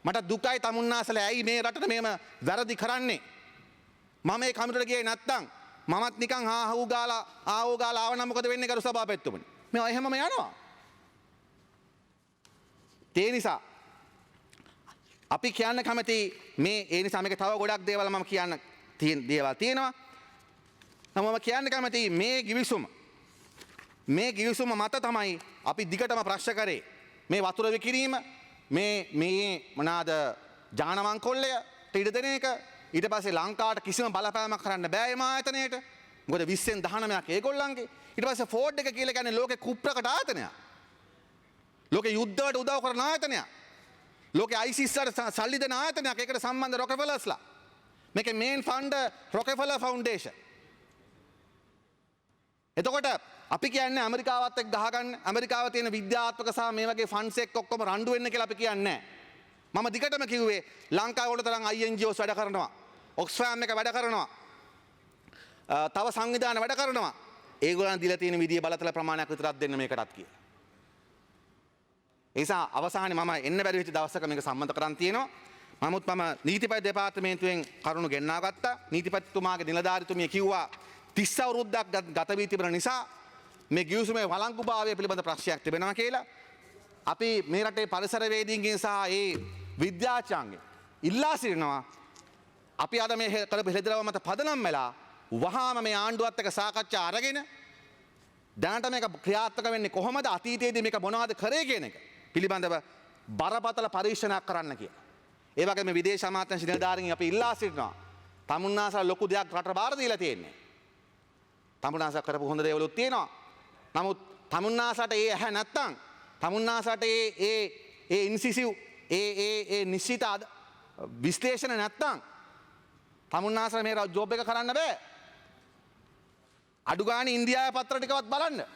Speaker 2: මට දුකයි තමුන්නාසල ඇයි මේ රටට මේම වැරදි කරන්නේ. මම මේ කමිටුවට ගියේ නැත්තම් මමත් නිකන් ආවෝ ගාලා ආවනම් මොකද වෙන්නේ කරු සභාපතිතුමනි. මේවා එහෙමම යනවා. ඒ නිසා අපි කියන්න කැමති මේ ඒ නිසා මේක තව ගොඩක් දේවල් මම කියන්න දේවල් තියෙනවා. මම කියන්න කැමති මේ ගිවිසුම මත තමයි අපි දිගටම ප්‍රශ්න කරේ. මේ වතුර විකිරීම මේ මොනාද ජානමංකොල්ලය ඉඩ දෙන එක ඊට පස්සේ ලංකාවට කිසිම බලපෑමක් කරන්න බෑ මේ ආයතනයට. මොකද 20න් 19ක් ඒගොල්ලන්ගේ. ඊට පස්සේ ෆෝඩ් එක කියලා කියන්නේ ලෝකේ කුප්‍රකට ආයතනයක්. ලෝකේ යුද්ධවලට උදව් කරන ආයතනයක්. ලෝකේ ISIS වලට සල්ලි දෙන ආයතනයක්. ඒකට සම්බන්ධ රොකෆෙලර්ස්ලා. මේකේ මේන් ෆන්ඩ් රොකෆෙලර් ෆවුන්ඩේෂන්. එතකොට අපි කියන්නේ ඇමරිකාවත් එක්ක ගහගන්න ඇමරිකාවේ තියෙන විද්‍යාත්මක සහ මේ වගේ ෆන්ඩ්ස් එක්ක ඔක්කොම රණ්ඩු වෙන්න කියලා අපි කියන්නේ නැහැ. මම දිගටම කිව්වේ ලංකාව වල තරම් INGOs වැඩ කරනවා. ඔක්ස්ෆෑම් එක වැඩ කරනවා. තව සංවිධාන වැඩ කරනවා. ඒගොල්ලන් දීලා තියෙන විදිය බලතල ප්‍රමාණයක් විතරක් දෙන්න මේකටත් කියලා. ඒ නිසා අවසානයේ මම එන්න බැරි වෙච්ච දවසක මේක සම්මත කරන් තියෙනවා. නමුත් මම නීතිපති දෙපාර්තමේන්තුවෙන් කරුණු ගෙන්වා ගත්තා. නීතිපතිතුමාගේ නිලධාරිතුමිය කිව්වා 30 අවුරුද්දක් ගත වී තිබෙන නිසා මේ ගිවිසුමේ වළංගුභාවය පිළිබඳ ප්‍රශ්නයක් තිබෙනවා කියලා. අපි මේ රටේ පරිසරවේදීන්ගෙන් සහ ඒ විද්‍යාඥයන්ගෙන් ඉල්ලා සිටිනවා අපි අද මේ කරපු හෙළිදරව් මත පදනම් වෙලා වහාම මේ ආණ්ඩුවත් එක්ක සාකච්ඡා අරගෙන දැනට මේක ක්‍රියාත්මක වෙන්නේ කොහොමද අතීතයේදී මේක මොනවද කරේ කියන එක පිළිබඳව බරපතල පරීක්ෂණයක් කරන්න කියලා. ඒ වගේම විදේශ අමාත්‍යාංශ නිලධාරීන් අපි ඉල්ලා සිටිනවා තමුන්නාසල ලොකු දෙයක් රට බාර දීලා තියෙන්නේ. තමුන්නාසල කරපු හොඳ දේවලුත් තියෙනවා. නමුත් තමුන්නාසලට ඒ ඇහැ නැත්තම් තමුන්නාසලට ඒ ඉන්සිසිව් ඒ නිශ්චිත විශ්ලේෂණ නැත්තම් තමුන්නාසල මේ ජොබ් එක කරන්න බෑ. අඩු ගානේ ඉන්දියාවේ පත්‍ර ටිකවත් බලන්න.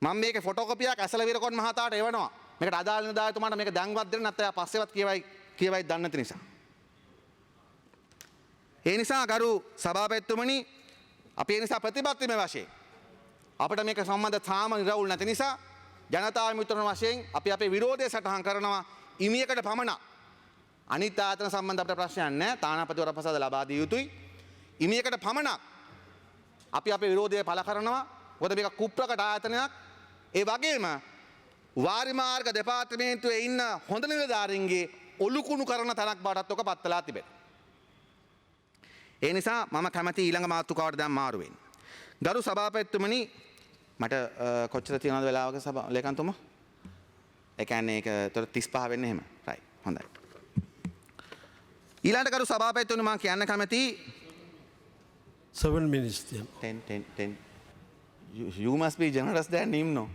Speaker 2: මම මේකේ ෆොටෝකොපියක් ඇසල විරකොන් මහතාට එවනවා. මේකට අදාළ නිලධාරිතුමාට මේක දැන්වත් දෙන්න නැත්නම් පස්සෙවත් කියවයි දන්නේ නැති නිසා. ඒ නිසා ගරු සභාපතිතුමනි අපි ඒ නිසා ප්‍රතිපත්තිමය වශයෙන් අපිට මේක සම්බන්ධ තාම නිරවුල් නැති නිසා ජනතා මිත්‍රණ වශයෙන් අපි අපේ විරෝධය සටහන් කරනවා ඉමියකට පමණ. අනිත් ආයතන සම්බන්ධ අපිට ප්‍රශ්නයක් නැහැ. තානාපති වරප්‍රසාද ලබා දිය යුතුයි. ඉමියකට පමණක් අපි අපේ විරෝධය පළ කරනවා. මොකද මේක කුප්‍රකට ආයතනයක්. ඒ වගේම වාරිමාර්ග දෙපාර්තමේන්තුවේ ඉන්න හොඳ නිලධාරීන්ගේ ඔලුකුණු කරන තැනක් බාටත් ඔක පත් වෙලා තිබෙනවා. ඒ නිසා මම කැමති ඊළඟ මාතෘකාවට දැන් මාරු වෙන්න. ගරු සභාපතිතුමනි මට කොච්චර තියෙනවද වෙලාවක ලේකම්තුමා? ඒ කියන්නේ ඒක 35 වෙන්නේ එහෙම. රයිට්. හොඳයි. ඊළඟට ගරු සභාපතිතුමනි මම කියන්න කැමති
Speaker 1: 7 minutes then.
Speaker 2: 10. You must be generous than him, no?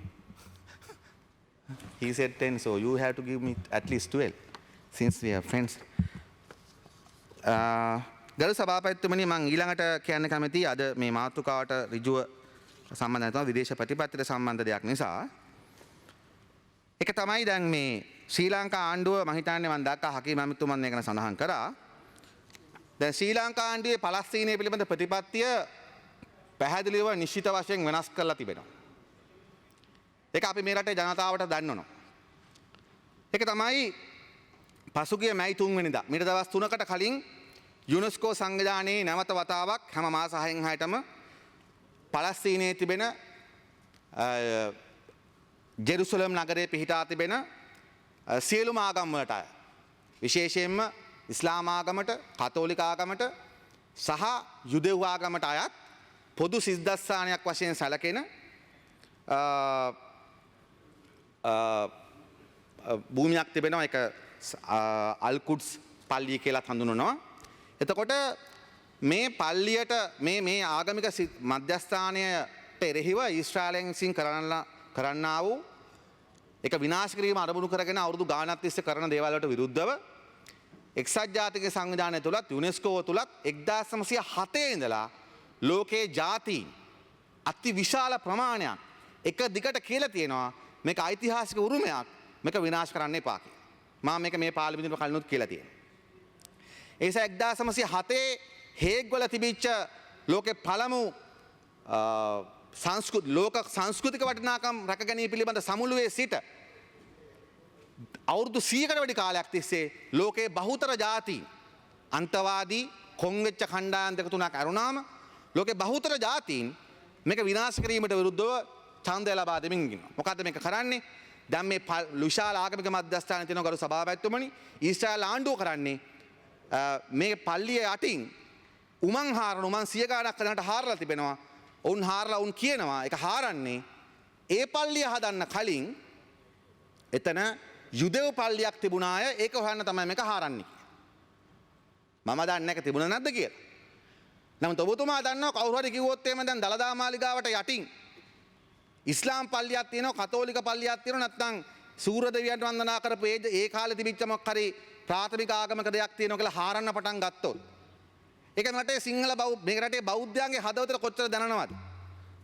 Speaker 2: He said 10, so you have to give me at least 12, since we are friends. ගරු සභාපතිතුමනි මම ඊළඟට කියන්න කැමති අද මේ මාතෘකාවට ඍජුව සම්බන්ධ නැතුව විදේශ ප්‍රතිපත්තියට සම්බන්ධ දෙයක් නිසා. ඒක තමයි දැන් මේ ශ්‍රී ලංකා ආණ්ඩුව මම හිතන්නේ මම දැක්කා හකීම් ඇමතුමන් මේක ගැන සඳහන් කරා. දැන් ශ්‍රී ලංකා ආණ්ඩුවේ පලස්තීනය පිළිබඳ ප්‍රතිපත්තිය පැහැදිලිව නිශ්චිත වශයෙන් වෙනස් කරලා තිබෙනවා. ඒක අපි මේ රටේ ජනතාවට දන්වනවා. ඒක තමයි පසුගිය මැයි 3 වෙනිදා මීට දවස් 3කට කලින් යුනෙස්කෝ සංවිධානයේ නැවත වතාවක් හැම මාස 6න් 6ටම පලස්තීනයේ තිබෙන ජෙරුසලම් නගරයේ පිහිටා තිබෙන සියලුම ආගම් වලට විශේෂයෙන්ම ඉස්ලාම් ආගමට, කතෝලික ආගමට සහ යුදෙව් ආගමට අයත් පොදු සිද්ධාස්ථානයක් වශයෙන් සැලකෙන භූමියක් තිබෙනවා. ඒක අල්කුඩ්ස් පල්ලිය කියලා හඳුන්වනවා. එතකොට මේ පල්ලියට මේ ආගමික මධ්‍යස්ථානයට එරෙහිව ඊශ්‍රායලයන් විසින් කරන්නා වූ ඒක විනාශ කිරීම අරමුණු කරගෙන අවුරුදු ගාණක් තිස්සේ කරන දේවල් වලට විරුද්ධව එක්සත් ජාතික සංවිධානය තුලත් යුනෙස්කෝ තුලත් 1907 ඉඳලා ලෝකේ ජාතීන් අති විශාල ප්‍රමාණයක් එක දිගට කියලා තියෙනවා මේක ඓතිහාසික උරුමයක් මේක විනාශ කරන්න එපා කියලා. මම මේක මේ පාර්ලිමේන්තුවේ කලිනුත් කියලා තියෙනවා. ඒ නිසා 1907 හේග් වල තිබිච්ච ලෝකේ පළමු ලෝක සංස්කෘතික වටිනාකම් රැකගැනීම පිළිබඳ සමුළුවේ සිට අවුරුදු 100කට වැඩි කාලයක් තිස්සේ ලෝකයේ බහුතර ජාතීන් අන්තවාදී කොන්වෙච්ච කණ්ඩායම් දෙක තුනක් අරුණාම ලෝකයේ බහුතර ජාතීන් මේක විනාශ කිරීමට විරුද්ධව ඡන්දය ලබා දෙමින් ඉන්නවා. මොකද්ද මේක කරන්නේ? දැන් මේ විශාල ආගමික මධ්‍යස්ථානයේ තියෙන ගරු සභාපතිතුමනි ඊශ්‍රායල් ආණ්ඩුව කරන්නේ මේ පල්ලිය යටින් උමං 100 ගාණක් කරනට හාරලා තිබෙනවා. ඔවුන් හාරලා ඔවුන් කියනවා ඒක හාරන්නේ ඒ පල්ලිය හදන්න කලින් එතන යුදෙව් පල්ලියක් තිබුණාය ඒක හොයන්න තමයි මේක හාරන්නේ. මම දන්නේ නැහැ ඒක තිබුණා නැද්ද කියලා. නමුත් ඔබතුමා දන්නවා කවුරු හරි කිව්වොත් එහෙම දැන් දලදා මාලිගාවට යටින් ඉස්ලාම් පල්ලියක් තියෙනවා, කතෝලික පල්ලියක් තියෙනවා, නැත්නම් සූර්ය දෙවියන්ට වන්දනා කරපු ඒ කාලේ තිබිච්ච මොකක් හරි ප්‍රාථමික ආගමක දෙයක් තියෙනවා කියලා හාරන්න පටන් ගත්තොත් ඒක රටේ සිංහල මේ රටේ බෞද්ධයන්ගේ හදවතට කොච්චර දැනනවද?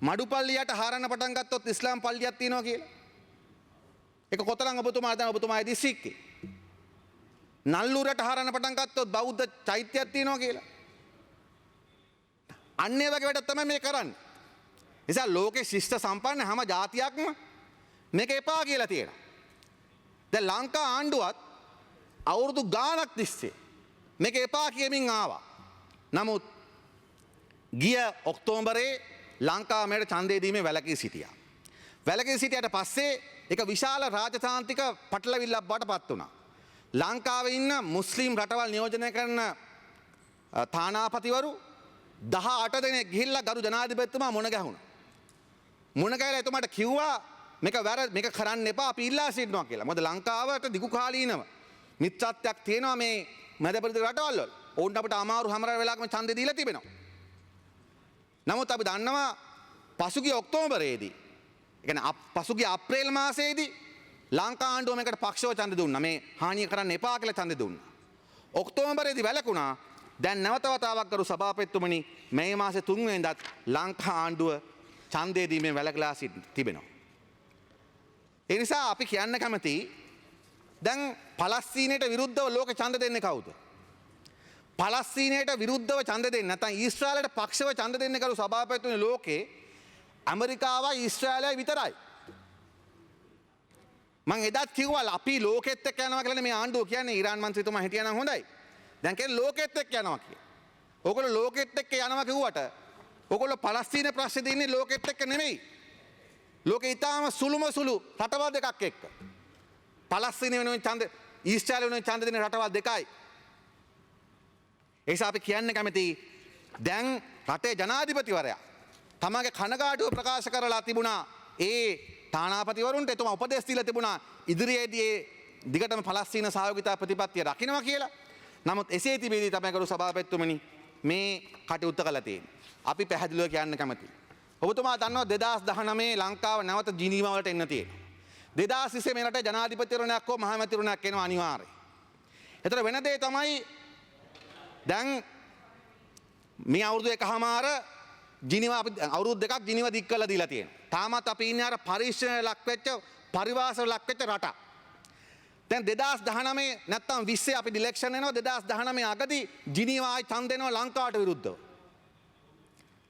Speaker 2: මඩුපල්ලියට හාරන්න පටන් ගත්තොත් ඉස්ලාම් පල්ලියක් තියෙනවා කියලා. ඒක කොතරම් ඔබතුමා දැන් ඔබතුමාගේ දිස්ත්‍රික්කේ. නල්ලුරට හාරන්න පටන් ගත්තොත් බෞද්ධ චෛත්‍යයක් තියෙනවා කියලා. අන්න ඒ වගේ වැඩක් තමයි මේ කරන්නේ. නිසා ලෝකේ ශිෂ්ට සම්පන්න හැම ජාතියක්ම මේක එපා කියලා තියෙනවා. දැන් ලංකා ආණ්ඩුවත් අවුරුදු ගාණක් තිස්සේ මේක එපා කියමින් ආවා. නමුත් ගිය ඔක්තෝබරේ ලංකාවට ඡන්දය දීමේ වැළකී සිටියා. වැළකී සිටියට පස්සේ ඒක විශාල රාජතාන්ත්‍රික පටලවිල්ලක් බවට පත් වුණා. ලංකාවේ ඉන්න මුස්ලිම් රටවල් නියෝජනය කරන තානාපතිවරු 18 දෙනෙක් ගිහිල්ලා ගරු ජනාධිපතිතුමා මුණ ගැහුණා. මුණ ගැහලා එතුමාට කිව්වා මේක කරන්න එපා අපි ඉල්ලා සිටිනවා කියලා. මොකද ලංකාවට දිගු කාලීනව මිත්‍රත්වයක් තියෙනවා මේ මැදපෙරදිග රටවල් වල. ඔවුන්ට අපිට අමාරු හැම වෙලාවකම ඡන්දය දීලා තිබෙනවා. නමුත් අපි දන්නවා පසුගිය ඔක්තෝබරයේදී, ඒ කියන්නේ පසුගිය අප්‍රේල් මාසයේදී ලංකා ආණ්ඩුව මේකට පක්ෂව ඡන්දය දුන්නා. මේ හානිය කරන්න එපා කියලා ඡන්දය දුන්නා. ඔක්තෝබරයේදී වැළකුණා. දැන් නැවත වතාවක් කරු සභාපතිතුමනි මේ මාසේ 3 වෙනිදාත් ලංකා ආණ්ඩුව ඡන්දය දීමෙන් වැළකලා තිබෙනවා. ඒ නිසා අපි කියන්න කැමති දැන් පලස්තීනයට විරුද්ධව ලෝක ඡන්ද දෙන්නේ කවුද? පලස්තීනයට විරුද්ධව ඡන්ද දෙන්නේ නැත්නම් ඊශ්‍රායලට පක්ෂව ඡන්ද දෙන්නේ කරු සභාපතිතුමනි ලෝකේ ඇමරිකාවයි ඊශ්‍රායලයි විතරයි. මං එදාත් කිව්වා අපි ලෝකෙත් එක්ක යනවා කියලා මේ ආණ්ඩුව කියන්නේ. ඊරාන් මන්ත්‍රීතුමා හිටියනම් හොඳයි. දැන් කියන්නේ ලෝකෙත් එක්ක යනවා කියලා. ඕගොල්ලෝ ලෝකෙත් එක්ක යනවා කිව්වට ඕගොල්ලෝ පලස්තීන ප්‍රශ්නේ දෙන්නේ ලෝකෙත් එක්ක නෙමෙයි. ලෝකේ ඊටාම සුළුම සුළු රටවල් දෙකක් එක්ක. පලස්තීන වෙනුවෙන් ඡන්ද ඊශ්‍රායල වෙනුවෙන් ඡන්ද දෙන රටවල් දෙකයි. ඒ නිසා අපි කියන්න කැමති දැන් රටේ ජනාධිපතිවරයා තමගේ කනගාටුව ප්‍රකාශ කරලා තිබුණා ඒ තානාපතිවරුන්ට එතුමා උපදෙස් දීලා තිබුණා ඉදිරියේදී ඒ දිගටම පලස්තීන සහයෝගිතා ප්‍රතිපත්තිය රකින්නවා කියලා. නමුත් එසේ තිබෙදී තමයි කරු සභාපතිතුමනි මේ කටයුත්ත කළා තියෙන්නේ. අපි පැහැදිලිව කියන්න කැමතියි. ඔබතුමා දන්නවා 2019 ලංකාව නැවත ජිනීවා වලට එන්න තියෙනවා. 2020 මේ රටේ ජනාධිපතිවරණයක් හෝ මහමැතිවරණයක් එනවා අනිවාර්යයි. ඒතර වෙන දේ තමයි දැන් මේ අවුරුදු එකමාර ජිනීවා අපි අවුරුදු දෙකක් ජිනීවා දික් කරලා දීලා තියෙනවා. තාමත් අපි ඉන්නේ අර පරීක්ෂණ ලක් වෙච්ච පරිවාසන ලක් වෙච්ච රටක්. දැන් 2019 නැත්තම් 20 අපි ඉලෙක්ෂන් එනවා 2019 අගදී ජිනීවා ආයි ඡන්ද දෙනවා ලංකාවට විරුද්ධව.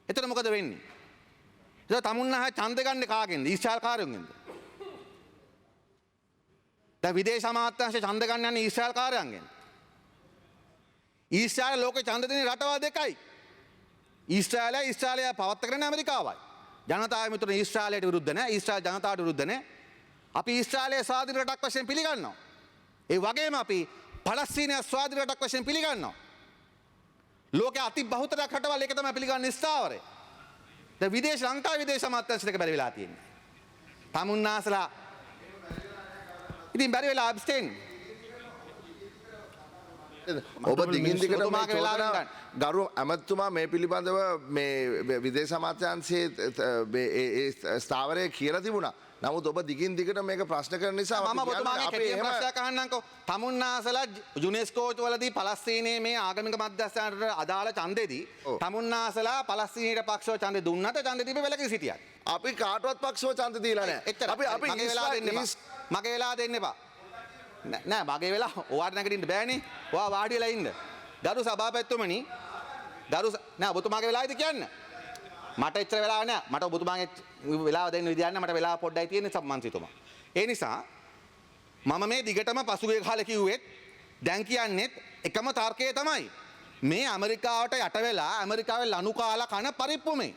Speaker 2: එතන මොකද වෙන්නේ? ඒක තමුන්නා ඡන්ද ගන්න කාගෙන්ද? ඊශ්‍රායල් කාරයන්ගෙන්ද? දැන් විදේශ අමාත්‍යාංශය ඡන්ද ගන්න යන්නේ ඊශ්‍රායල් කාර්යයන්ගෙන්. ඊශ්‍රායල් ලෝකේ ඡන්ද දෙන රටවල් දෙකයි. ඊශ්‍රායලය පවත්වාගෙන ඇමරිකාවයි. ජනතාව මිතුරු ඊශ්‍රායලයට විරුද්ධ නැහැ. ඊශ්‍රායල් ජනතාවට විරුද්ධ නැහැ. අපි ඊශ්‍රායලය ස්වාධීන රටක් වශයෙන් පිළිගන්නවා. ඒ වගේම අපි පලස්තීනය ස්වාධීන රටක් වශයෙන් පිළිගන්නවා. ලෝකයේ අති බහුතරයක් රටවල් ඒක තමයි පිළිගන්නේ ස්ථාවරය. දැන් ලංකාවේ විදේශ අමාත්‍යාංශ දෙක බැරි වෙලා තියෙන්නේ. තමුන්නාසලා ඉතින් බැරි වෙලා ඇබ්ස්ටේන්.
Speaker 3: ඔබ දිගින් දිගට ගරු ඇමතුමා මේ පිළිබඳව මේ විදේශ අමාත්‍යාංශයේ ස්ථාවරය කියලා තිබුණා. නමුත් ඔබ දිගින් දිගට මේක ප්‍රශ්න කරන නිසා
Speaker 2: මම ඔබතුමාගේ කෙටි ප්‍රශ්නයක් අහන්නම්කෝ. තමුන්නාසලා යුනෙස්කෝ වලදී පලස්තීනයේ මේ ආගමික මධ්‍යස්ථානට අදාළ ඡන්දෙදී තමුන්නාසලා පලස්තීනයට පක්ෂව ඡන්ද දුන්නත් ඡන්ද දීපේ වැලකී සිටියා.
Speaker 3: අපි කාටවත් පක්ෂව ඡන්ද දීලා නැහැ. අපි
Speaker 2: මගේ වෙලා දෙන්න එපා. නෑ මගේ වෙලා ඔයාට නැගිටින්න බෑනේ. ඔයා වාඩි වෙලා ඉන්න. ගරු සභාපතිතුමනි නෑ ඔබතුමාගේ වෙලාවයිද කියන්න. මට එච්චර වෙලාව නෑ. මට ඔබතුමාගේ වෙලාව දෙන්න විදියක් නෑ. මට වෙලාව පොඩ්ඩයි තියෙන්නේ සම්මන්ත්‍රීතුමා. ඒ නිසා මම මේ දිගටම පසුගිය කාලේ කිව්වෙත් දැන් කියන්නේත් එකම තර්කය තමයි. මේ ඇමරිකාවට යට වෙලා ඇමරිකාවේ ලනු කාලා කන පරිප්පුමේ.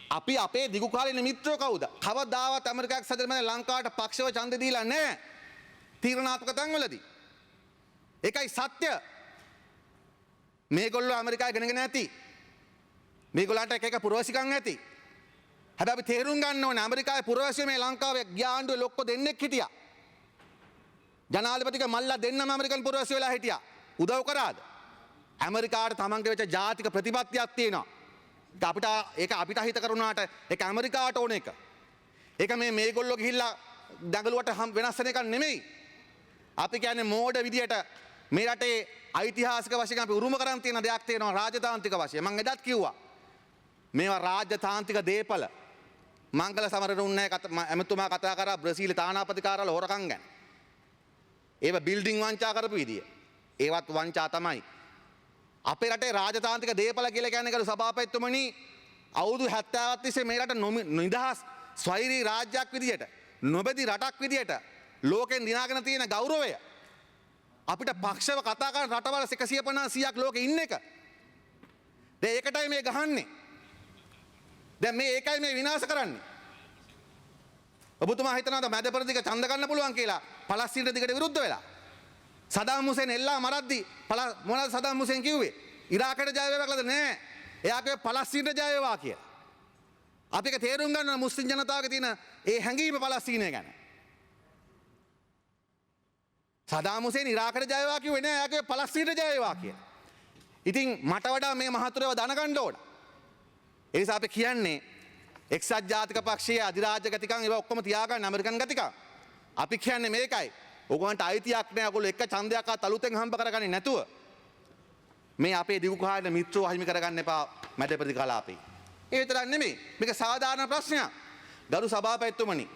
Speaker 2: අපි අපේ දිගු කාලේ මිත්‍රයෝ කවුද? කවදාවත් ඇමරිකාවක් සදරම ලංකාවට පක්ෂව ඡන්ද දීලා නෑ. තීරණාත්මක තැන්වලදී. ඒකයි සත්‍ය. මේගොල්ලෝ ඇමරිකාවේ ගෙනගෙන ඇති. මේගොල්ලන්ට එක පුරවැසිකම් ඇති. හැබැයි අපි තේරුම් ගන්න ඕනේ ඇමරිකාවේ පුරවැසියෝ මේ ලංකාවේ ගියාණ්ඩුවේ ලොක්කො දෙන්නෙක් හිටියා. ජනාධිපතිගේ මල්ලා දෙන්නම ඇමරිකන් පුරවැසියෝ වෙලා හිටියා. උදව් කරාද? ඇමරිකාවට තමන්ගේ වෙච්ච ජාතික ප්‍රතිපත්තියක් තියෙනවා. ඒක අපිට හිත කරුණාට ඒක ඇමරිකාවට ඕන එක. ඒක මේගොල්ලෝ ගිහිල්ලා දඟලුවට වෙනස් වෙන එකක් නෙමෙයි. අපි කියන්නේ මෝඩ විදියට මේ රටේ ඓතිහාසික වශයෙන් අපි උරුම කරන් තියෙන දෙයක් තියෙනවා රාජතාන්ත්‍රික වශයෙන්. මම එදත් කිව්වා. මේවා රාජතාන්ත්‍රික දේපල. මංගල සමරනුන්නේ ඇමතුමා කතා කරා බ්‍රසීල් තානාපති කාර්යාල හොරකම් ගැන. ඒව බිල්ඩින් වංචා කරපු විදිය. ඒවත් වංචා තමයි. අපේ රටේ රාජතාන්ත්‍රික දේපල කියලා කියන්නේ කරු සභාපතිතුමනි අවුරුදු 70ක් තිස්සේ මේ රට නිදහස් ස්වෛරී රාජ්‍යයක් විදියට නොබැදි රටක් විදියට ලෝකෙන් දිනාගෙන තියෙන ගෞරවය අපිට පක්ෂව කතා කරන රටවල් 150ක් ලෝකෙ ඉන්න එක. දැන් ඒකටයි මේ ගහන්නේ. දැන් මේ ඒකයි මේ විනාශ කරන්නේ. ඔබතුමා හිතනවාද මැද පෙරදිග ඡන්ද ගන්න පුළුවන් කියලා පලස්තීන දිගට විරුද්ධ වෙලා? සදාම් හුසේන් එල්ලා මරද්දි මොනවද සදාම් හුසේන් කිව්වේ? ඉරාකයට ජය වේවා කියලාද? නෑ. එයා කිව්වේ පලස්තීනට ජය වේවා කියලා. අපි ඒක තේරුම් ගන්න මුස්ලිම් ජනතාවගේ තියෙන ඒ හැඟීම පලස්තීනය ගැන. සදාම් හුසේන් ඉරාකයට ජය වේවා කිව්වේ නෑ. එයා කිව්වේ පලස්තීනට ජය වේවා කියලා. ඉතින් මට වඩා මේ මහතුරව දැනගන්න ඕන. ඒ නිසා අපි කියන්නේ එක්සත් ජාතික පක්ෂයේ අධිරාජ්‍ය ගතිකම් ඒවා ඔක්කොම තියාගන්න ඇමරිකන් ගතිකම්. අපි කියන්නේ මේකයි. ඔයගොල්ලන්ට අයිතියක් නෑ. ඔයගොල්ලෝ එක ඡන්දයක්වත් අලුතෙන් හම්බ කරගන්නේ නැතුව මේ අපේ දිගු කාලේ මිත්‍රව අහිමි කරගන්න එපා මැදපෙරදි කලාපේ. ඒ විතරක් නෙමෙයි. මේක සාධාරණ ප්‍රශ්නයක්. ගරු සභාපතිතුමනි.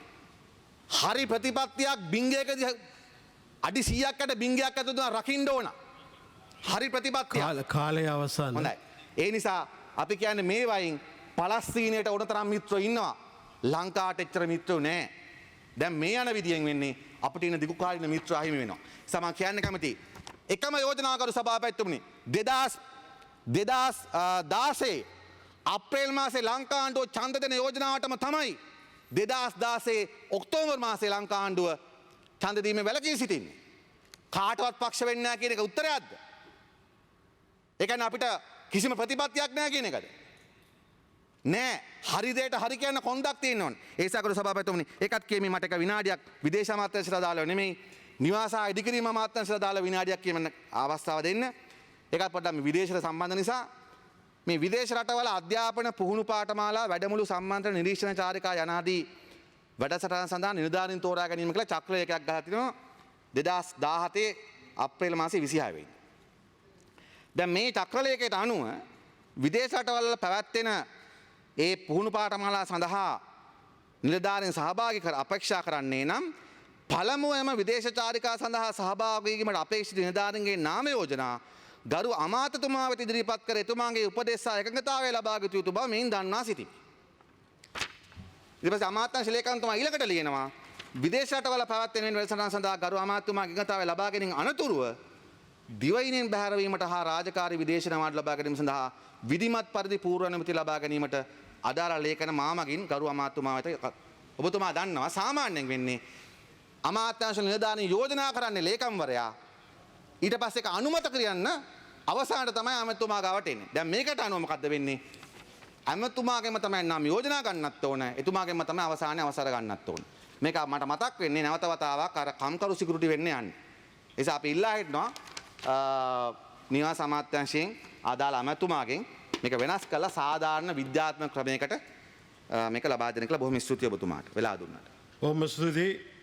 Speaker 2: හරි ප්‍රතිපත්තියක් බින්ගයකදී අඩි 100ක් යට බින්ගයක් ඇතුළත රකින්න ඕන. හරි ප්‍රතිපත්තිය.
Speaker 1: කාලය අවසන්.
Speaker 2: හොඳයි. ඒ නිසා අපි කියන්නේ මේ වයින් පලස්තීනයට ඕන තරම් මිත්‍රයෝ ඉන්නවා. ලංකාවට එච්චර මිත්‍රයෝ නැහැ. දැන් මේ යන විදියෙන් වෙන්නේ අපිට ඉන්න දිගු කාලින මිත්‍රයෝ අහිමි වෙනවා. සමන් කියන්න කැමති. එකම යෝජනා කරු සභාපතිතුමනි 2016 අප්‍රේල් මාසේ ලංකා ආණ්ඩුව ඡන්ද දෙන යෝජනාවටම තමයි 2016 ඔක්තෝබර් මාසේ ලංකා ආණ්ඩුව ඡන්ද දීමේ වැළකී සිටින්නේ. කාටවත් පක්ෂ වෙන්නේ නැහැ කියන එක උත්තරයක්ද? ඒ කියන්නේ අපිට කිසිම ප්‍රතිපත්තියක් නැහැ කියන එකද? නෑ. හරි දෙයට හරි කියන කොන්දක් තියෙන්න ඕනේ. ඒ සකරු සභාපතිතුමනි ඒකත් කියමි මට එක විනාඩියක් විදේශ අමාත්‍යාංශයට දාලා නෙමෙයි නිවාස ඉදිකිරීම අමාත්‍යාංශයට දාලා විනාඩියක් කියන්න අවස්ථාව දෙන්න. ඒකත් පොඩ්ඩක් මේ විදේශයට සම්බන්ධ නිසා මේ විදේශ රටවල අධ්‍යාපන පුහුණු පාඨමාලා වැඩමුළු සම්මන්ත්‍රණ නිරීක්ෂණ චාරිකා යනාදී වැඩසටහන් සඳහා නිලධාරීන් තෝරා ගැනීම කියලා චක්‍රයකයක් ගහලා තිනවා 2017 අප්‍රේල් මාසේ 26 වෙනිදා. දැන් මේ චක්‍රලේඛයට අනුව විදේශ රටවල පැවැත්වෙන ඒ පුහුණු පාඨමාලා සඳහා නිලධාරීන් සහභාගී කර අපේක්ෂා කරන්නේ නම් පළමුවම විදේශ චාරිකා සඳහා සහභාගී වීමට අපේක්ෂිත නිලධාරීන්ගේ නාම යෝජනා ගරු අමාත්‍යතුමා වෙත ඉදිරිපත් කර එතුමාගේ උපදෙස් සහ එකඟතාවය ලබා ගත යුතු බව මෙයින් දන්වා සිටිමි. ඊට පස්සේ අමාත්‍යාංශ ලේකම්තුමා ඊළඟට ලියනවා විදේශ රටවල පැවැත්වෙන වැඩසටහන සඳහා ගරු අමාත්‍යතුමාගේ එකඟතාවය ලබා ගැනීම අනතුරුව දිවයිනෙන් බැහැරවීමට හා රාජකාරී විදේශ නාමඩ ලබා ගැනීම සඳහා විධිමත් පරිදි පූර්ව අනුමැතිය ලබා ගැනීමට අදාළ ලේඛන මාමගින් ගරු අමාත්‍යතුමා වෙත ඔබතුමා දන්නවා සාමාන්‍යයෙන් වෙන්නේ අමාත්‍යාංශ නිලධාරීන් යෝජනා කරන්නේ ලේකම්වරයා ඊට පස්සේ ඒක අනුමත කරන්න අවසානට තමයි අමාත්‍යතුමා ගාවට එන්නේ. දැන් මේකට අනුව මොකද්ද වෙන්නේ? අමාත්‍යතුමාගෙම තමයි නම් යෝජනා ගන්නත් ඕන. එතුමාගෙම තමයි අවසානයේ අවසර ගන්නත් ඕන. මේක මට මතක් වෙන්නේ නැවත වතාවක් අර කම්කරු සිකියුරිටි වෙන්න යන්නේ. ඒ නිසා අපි ඉල්ලා හිටනවා නිවාස අමාත්‍යාංශයෙන් අදාළ අමාත්‍යතුමාගෙන් මේක වෙනස් කළා සාධාරණ විද්‍යාත්මක ක්‍රමයකට මේක ලබා දෙන්න කියලා බොහොම ස්තුතියි ඔබතුමාට වෙලා දුන්නාට.
Speaker 1: බොහොම ස්තුතියි.